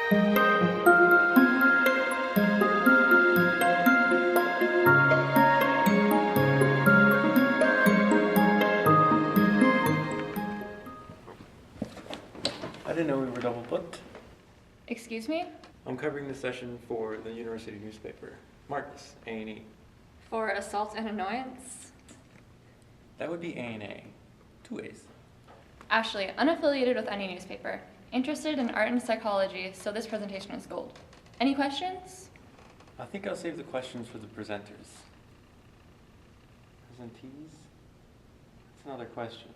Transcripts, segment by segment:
I didn't know we were double booked. Excuse me? I'm covering the session for the university newspaper. Marcus, A&E. For assault and annoyance? That would be A&A. 2 ways. Ashley, unaffiliated with any newspaper. Interested in art and psychology, so this presentation is gold. Any questions? I think I'll save the questions for the presenters. Presentees? That's another question.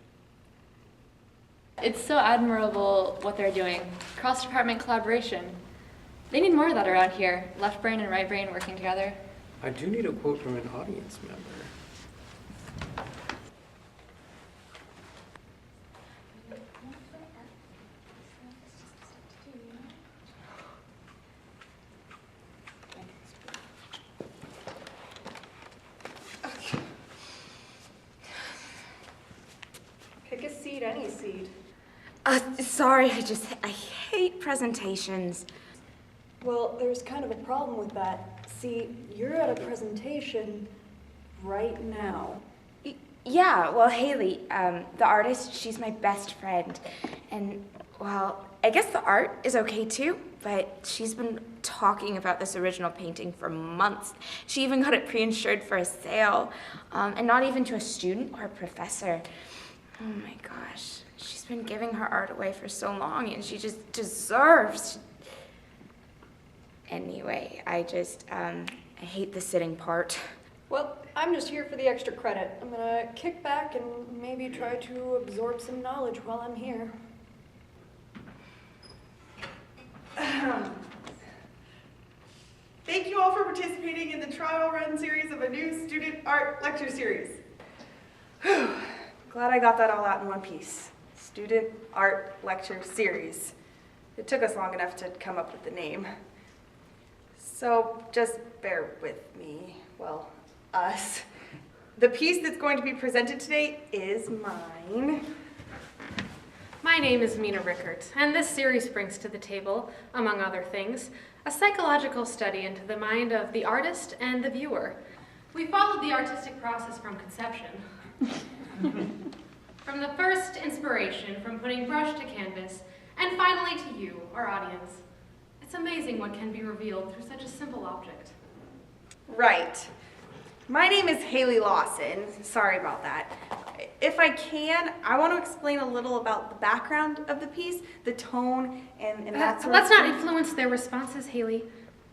It's so admirable what they're doing. Cross-department collaboration. They need more of that around here. Left brain and right brain working together. I do need a quote from an audience member. Pick a seat, any seat. Sorry, I hate presentations. Well, there's kind of a problem with that. See, you're at a presentation right now. Yeah, well, Haley, the artist, she's my best friend. And, well, I guess the art is okay too, but she's been talking about this original painting for months. She even got it pre-insured for a sale, and not even to a student or a professor. Oh my gosh, she's been giving her art away for so long, and she just deserves. Anyway, I hate the sitting part. Well, I'm just here for the extra credit. I'm gonna kick back and maybe try to absorb some knowledge while I'm here. Thank you all for participating in the trial run series of a new student art lecture series. Whew. Glad I got that all out in one piece. Student art lecture series. It took us long enough to come up with the name. So just bear with me, well, us. The piece that's going to be presented today is mine. My name is Mina Rickert, and this series brings to the table, among other things, a psychological study into the mind of the artist and the viewer. We followed the artistic process from conception. From the first inspiration, from putting brush to canvas, and finally to you, our audience. It's amazing what can be revealed through such a simple object. Right. My name is Haley Lawson. Sorry about that. If I can, I want to explain a little about the background of the piece, the tone, and that sort of Let's not thing. influence their responses, Haley.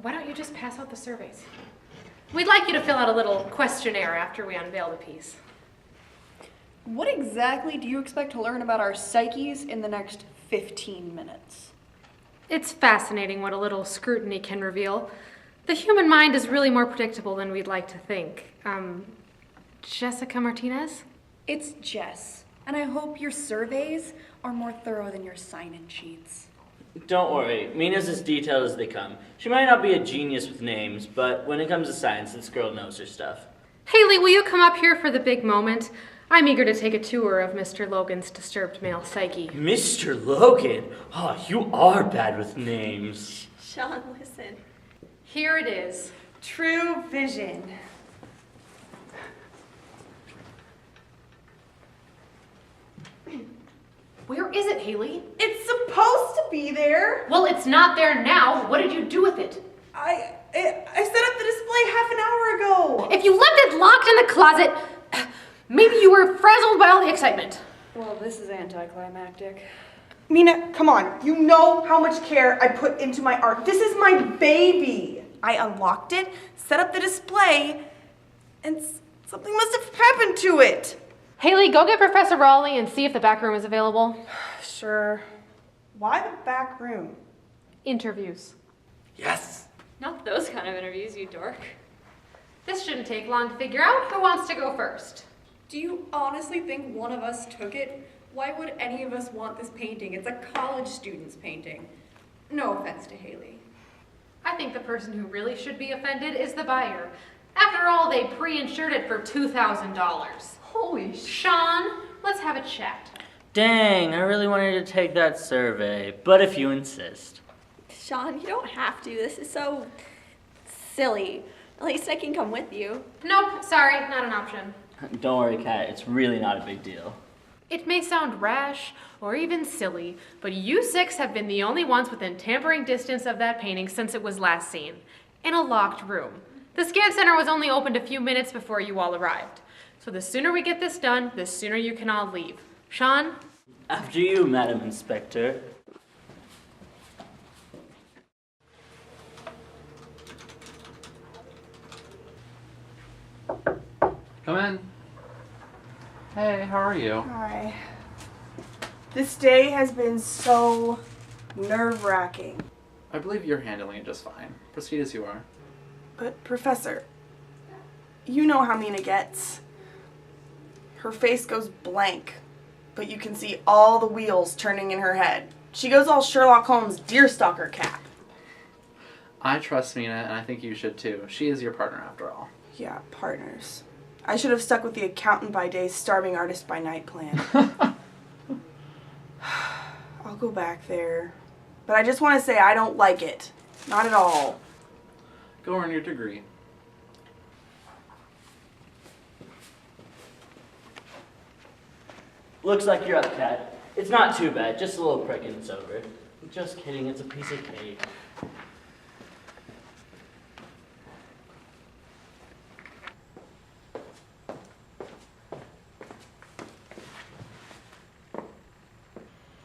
Why don't you just pass out the surveys? We'd like you to fill out a little questionnaire after we unveil the piece. What exactly do you expect to learn about our psyches in the next 15 minutes? It's fascinating what a little scrutiny can reveal. The human mind is really more predictable than we'd like to think. Jessica Martinez? It's Jess, and I hope your surveys are more thorough than your sign-in sheets. Don't worry, Mina's as detailed as they come. She might not be a genius with names, but when it comes to science, this girl knows her stuff. Haley, will you come up here for the big moment? I'm eager to take a tour of Mr. Logan's disturbed male psyche. Mr. Logan? Oh, you are bad with names. Sean, listen. Here it is. True vision. Where is it, Haley? It's supposed to be there. Well, it's not there now. What did you do with it? I set up the display half an hour ago. If you left it locked in the closet, maybe you were frazzled by all the excitement. Well, this is anticlimactic. Mina, come on. You know how much care I put into my art. This is my baby. I unlocked it, set up the display, and something must have happened to it. Haley, go get Professor Raleigh and see if the back room is available. Sure. Why the back room? Interviews. Yes! Not those kind of interviews, you dork. This shouldn't take long to figure out who wants to go first. Do you honestly think one of us took it? Why would any of us want this painting? It's a college student's painting. No offense to Haley. I think the person who really should be offended is the buyer. After all, they pre-insured it for $2,000. Holy Sean, let's have a chat. Dang, I really wanted to take that survey, but if you insist. Sean, you don't have to. This is so silly. At least I can come with you. Nope, sorry, not an option. Don't worry, Kat, it's really not a big deal. It may sound rash or even silly, but you six have been the only ones within tampering distance of that painting since it was last seen, in a locked room. The scan center was only opened a few minutes before you all arrived. So the sooner we get this done, the sooner you can all leave. Sean? After you, Madam Inspector. Come in. Hey, how are you? Hi. This day has been so nerve-wracking. I believe you're handling it just fine. Proceed as you are. But, Professor, you know how Mina gets. Her face goes blank, but you can see all the wheels turning in her head. She goes all Sherlock Holmes deerstalker cap. I trust Mina, and I think you should too. She is your partner after all. Yeah, partners. I should have stuck with the accountant by day, starving artist by night plan. I'll go back there. But I just want to say I don't like it. Not at all. Go earn your degree. Looks like you're up, Kat. It's not too bad, just a little prick and it's over. Just kidding, it's a piece of cake.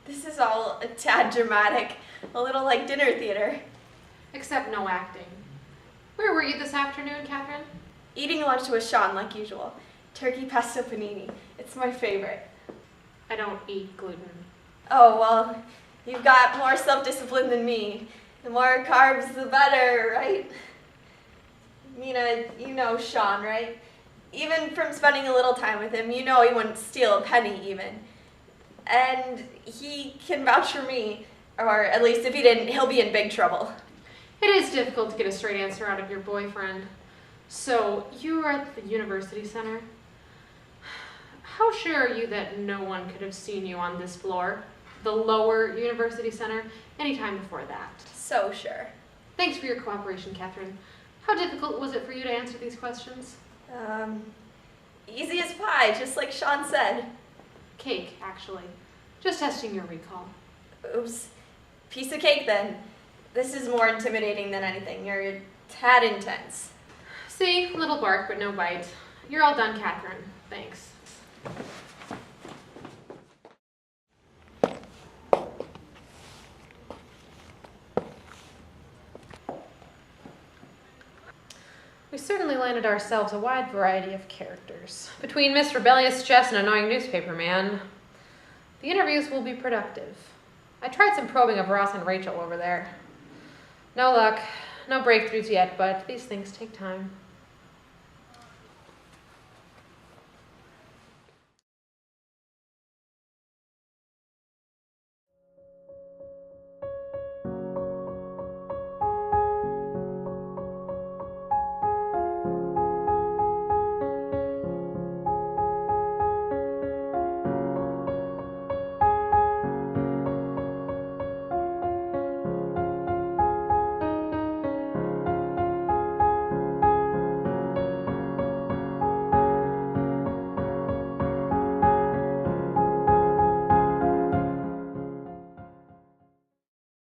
This is all a tad dramatic, a little like dinner theater. Except no acting. Where were you this afternoon, Catherine? Eating lunch with Sean like usual. Turkey pesto panini. It's my favorite. I don't eat gluten. Oh, well, you've got more self-discipline than me. The more carbs, the better, right? Mina, you know Sean, right? Even from spending a little time with him, you know he wouldn't steal a penny even. And he can vouch for me, or at least if he didn't, he'll be in big trouble. It is difficult to get a straight answer out of your boyfriend. So, you were at the university center. How sure are you that no one could have seen you on this floor, the lower university center, anytime before that? So sure. Thanks for your cooperation, Catherine. How difficult was it for you to answer these questions? Easy as pie, just like Sean said. Cake, actually. Just testing your recall. Oops. Piece of cake then. This is more intimidating than anything. You're a tad intense. See, little bark, but no bite. You're all done, Catherine. Thanks. We certainly landed ourselves a wide variety of characters. Between Miss Rebellious Jess and annoying newspaper man, the interviews will be productive. I tried some probing of Ross and Rachel over there. No luck, no breakthroughs yet, but these things take time.